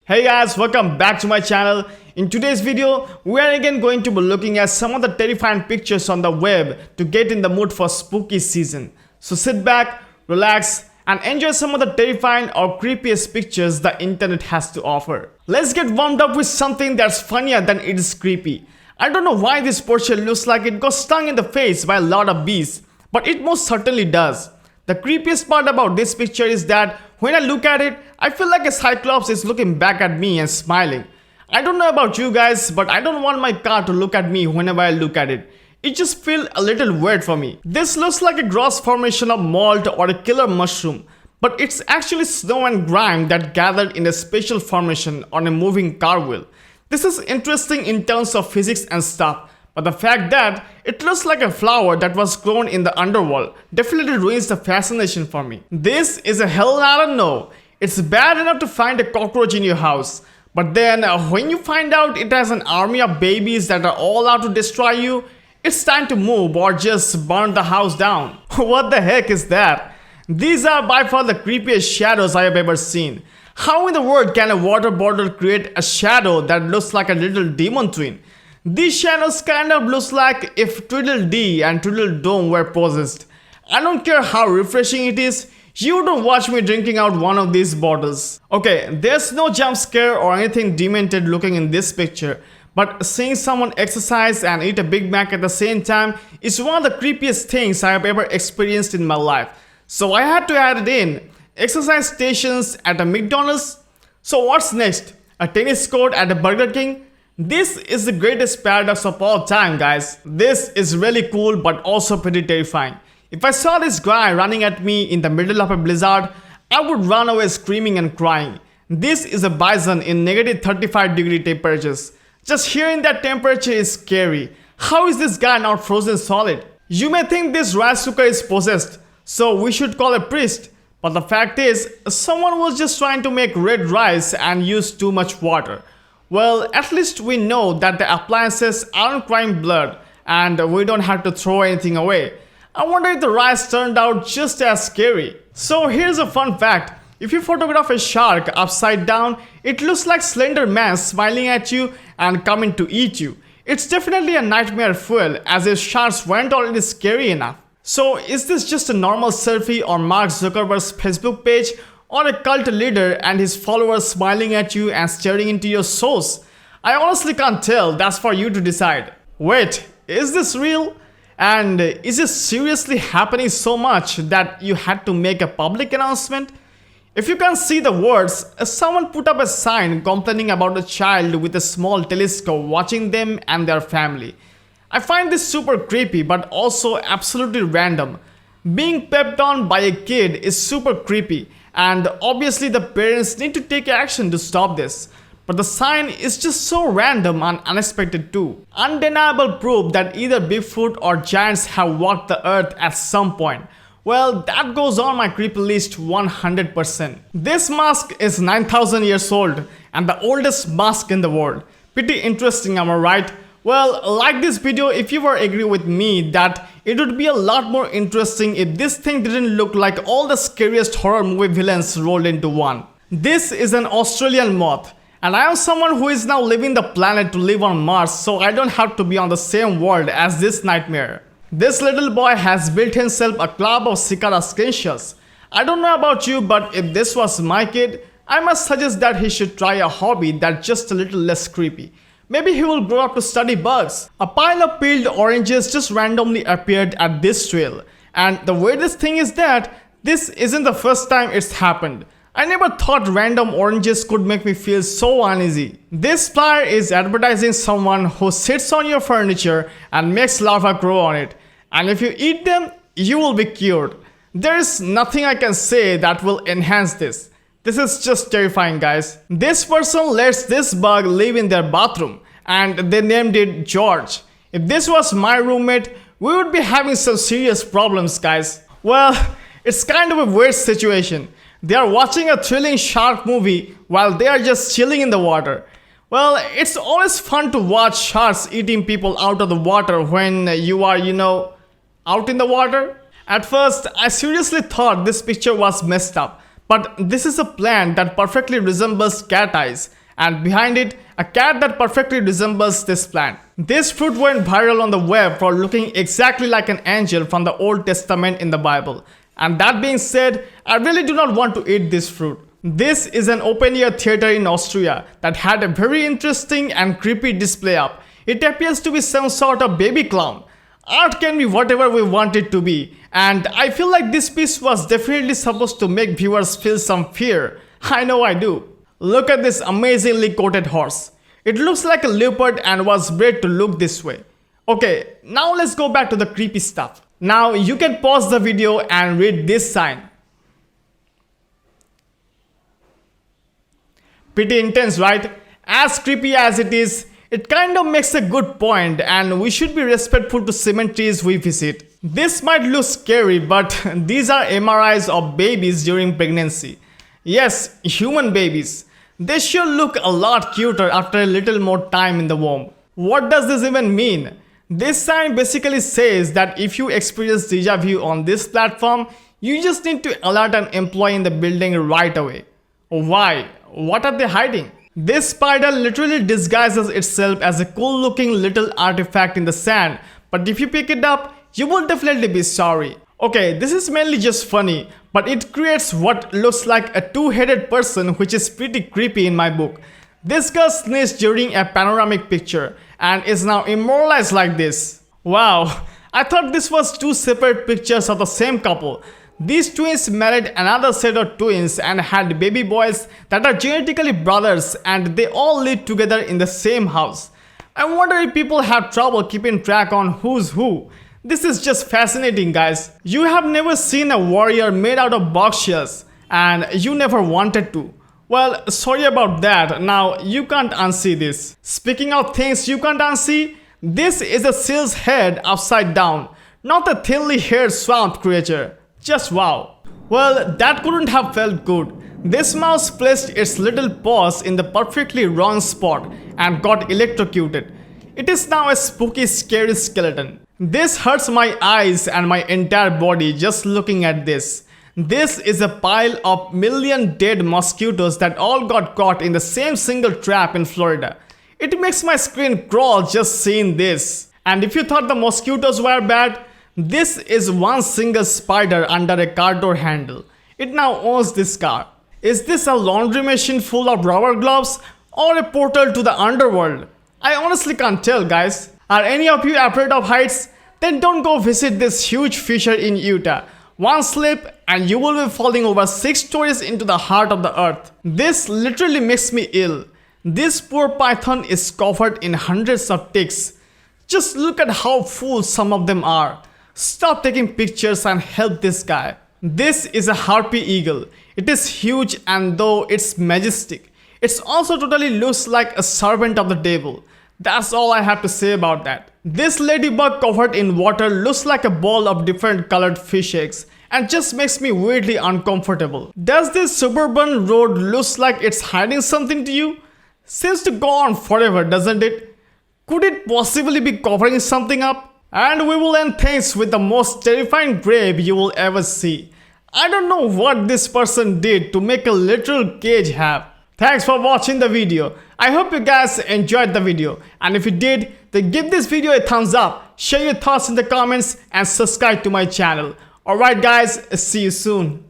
Hey guys, welcome back to my channel. In today's video, we are again going to be looking at some of the terrifying pictures on the web to get in the mood for spooky season. So sit back, relax, and enjoy some of the terrifying or creepiest pictures the internet has to offer. Let's get warmed up with something that's funnier than it is creepy. I don't know why this portrait looks like it got stung in the face by a lot of bees, but it most certainly does. The creepiest part about this picture is that when I look at it, I feel like a cyclops is looking back at me and smiling. I don't know about you guys, but I don't want my car to look at me whenever I look at it. It just feels a little weird for me. This looks like a gross formation of mold or a killer mushroom, but it's actually snow and grime that gathered in a special formation on a moving car wheel. This is interesting in terms of physics and stuff, but the fact that it looks like a flower that was grown in the underworld definitely ruins the fascination for me. This is a hell I don't know. It's bad enough to find a cockroach in your house, but then when you find out it has an army of babies that are all out to destroy you, it's time to move or just burn the house down. What the heck is that? These are by far the creepiest shadows I have ever seen. How in the world can a water bottle create a shadow that looks like a little demon twin? These shadows kind of looks like if Tweedledee and Tweedledum were possessed. I don't care how refreshing it is, you don't watch me drinking out one of these bottles. Okay, there's no jump scare or anything demented looking in this picture, but seeing someone exercise and eat a Big Mac at the same time is one of the creepiest things I have ever experienced in my life. So I had to add it in. Exercise stations at a McDonald's? So what's next? A tennis court at a Burger King? This is the greatest paradox of all time, guys. This is really cool but also pretty terrifying. If I saw this guy running at me in the middle of a blizzard, I would run away screaming and crying. This is a bison in negative 35-degree temperatures. Just hearing that temperature is scary. How is this guy not frozen solid? You may think this rice cooker is possessed, so we should call a priest. But the fact is, someone was just trying to make red rice and use too much water. Well, at least we know that the appliances aren't crying blood and we don't have to throw anything away. I wonder if the rice turned out just as scary. So here's a fun fact. If you photograph a shark upside down, it looks like Slender Man smiling at you and coming to eat you. It's definitely a nightmare fuel, as if sharks weren't already scary enough. So is this just a normal selfie on Mark Zuckerberg's Facebook page, or a cult leader and his followers smiling at you and staring into your souls? I honestly can't tell, that's for you to decide. Wait, is this real? And is this seriously happening so much that you had to make a public announcement? If you can see the words, someone put up a sign complaining about a child with a small telescope watching them and their family. I find this super creepy but also absolutely random. Being pepped on by a kid is super creepy, and obviously the parents need to take action to stop this. But the sign is just so random and unexpected too. Undeniable proof that either Bigfoot or giants have walked the earth at some point. Well, that goes on my creepy list 100%. This mask is 9,000 years old and the oldest mask in the world. Pretty interesting, am I right? Well, like this video if you were agree with me that it would be a lot more interesting if this thing didn't look like all the scariest horror movie villains rolled into one. This is an Australian moth, and I am someone who is now leaving the planet to live on Mars, so I don't have to be on the same world as this nightmare. This little boy has built himself a club of cicada skentials. I don't know about you, but if this was my kid, I must suggest that he should try a hobby that's just a little less creepy. Maybe he will grow up to study bugs. A pile of peeled oranges just randomly appeared at this trail. And the weirdest thing is that this isn't the first time it's happened. I never thought random oranges could make me feel so uneasy. This flyer is advertising someone who sits on your furniture and makes larvae grow on it. And if you eat them, you will be cured. There is nothing I can say that will enhance this. This is just terrifying, guys. This person lets this bug live in their bathroom and they named it George. If this was my roommate, we would be having some serious problems, guys. Well, it's kind of a weird situation. They are watching a thrilling shark movie while they are just chilling in the water. Well, it's always fun to watch sharks eating people out of the water when you are, out in the water. At first, I seriously thought this picture was messed up. But this is a plant that perfectly resembles cat eyes, and behind it, a cat that perfectly resembles this plant. This fruit went viral on the web for looking exactly like an angel from the Old Testament in the Bible. And that being said, I really do not want to eat this fruit. This is an open-air theater in Austria that had a very interesting and creepy display up. It appears to be some sort of baby clown. Art can be whatever we want it to be, and I feel like this piece was definitely supposed to make viewers feel some fear. I know I do. Look at this amazingly coated horse. It looks like a leopard and was bred to look this way. Okay, now let's go back to the creepy stuff. Now you can pause the video and read this sign. Pretty intense, right? As creepy as it is, it kind of makes a good point, and we should be respectful to cemeteries we visit. This might look scary, but these are MRIs of babies during pregnancy. Yes, human babies. They sure look a lot cuter after a little more time in the womb. What does this even mean? This sign basically says that if you experience deja vu on this platform, you just need to alert an employee in the building right away. Why? What are they hiding? This spider literally disguises itself as a cool looking little artifact in the sand, but if you pick it up, you will definitely be sorry. Okay, this is mainly just funny, but it creates what looks like a two-headed person, which is pretty creepy in my book. This girl sneezed during a panoramic picture and is now immortalized like this. Wow, I thought this was two separate pictures of the same couple. These twins married another set of twins and had baby boys that are genetically brothers, and they all live together in the same house. I wonder if people have trouble keeping track on who's who. This is just fascinating, guys. You have never seen a warrior made out of box shells, and you never wanted to. Well, sorry about that. Now you can't unsee this. Speaking of things you can't unsee, this is a seal's head upside down, not a thinly haired swamp creature. Just wow. Well, that couldn't have felt good. This mouse placed its little paws in the perfectly wrong spot and got electrocuted. It is now a spooky, scary skeleton. This hurts my eyes and my entire body just looking at this. This is a pile of million dead mosquitoes that all got caught in the same single trap in Florida. It makes my screen crawl just seeing this. And if you thought the mosquitoes were bad, this is one single spider under a car door handle. It now owns this car. Is this a laundry machine full of rubber gloves or a portal to the underworld? I honestly can't tell, guys. Are any of you afraid of heights? Then don't go visit this huge fissure in Utah. One slip and you will be falling over 6 stories into the heart of the earth. This literally makes me ill. This poor python is covered in hundreds of ticks. Just look at how full some of them are. Stop taking pictures and help this guy. This is a harpy eagle. It is huge, and though it's majestic, it also totally looks like a servant of the devil. That's all I have to say about that. This ladybug covered in water looks like a ball of different colored fish eggs and just makes me weirdly uncomfortable. Does this suburban road looks like it's hiding something to you? Seems to go on forever, doesn't it? Could it possibly be covering something up? And we will end things with the most terrifying grave you will ever see. I don't know what this person did to make a literal cage have. Thanks for watching the video. I hope you guys enjoyed the video, and if you did, then give this video a thumbs up, share your thoughts in the comments, and subscribe to my channel. Alright guys, see you soon.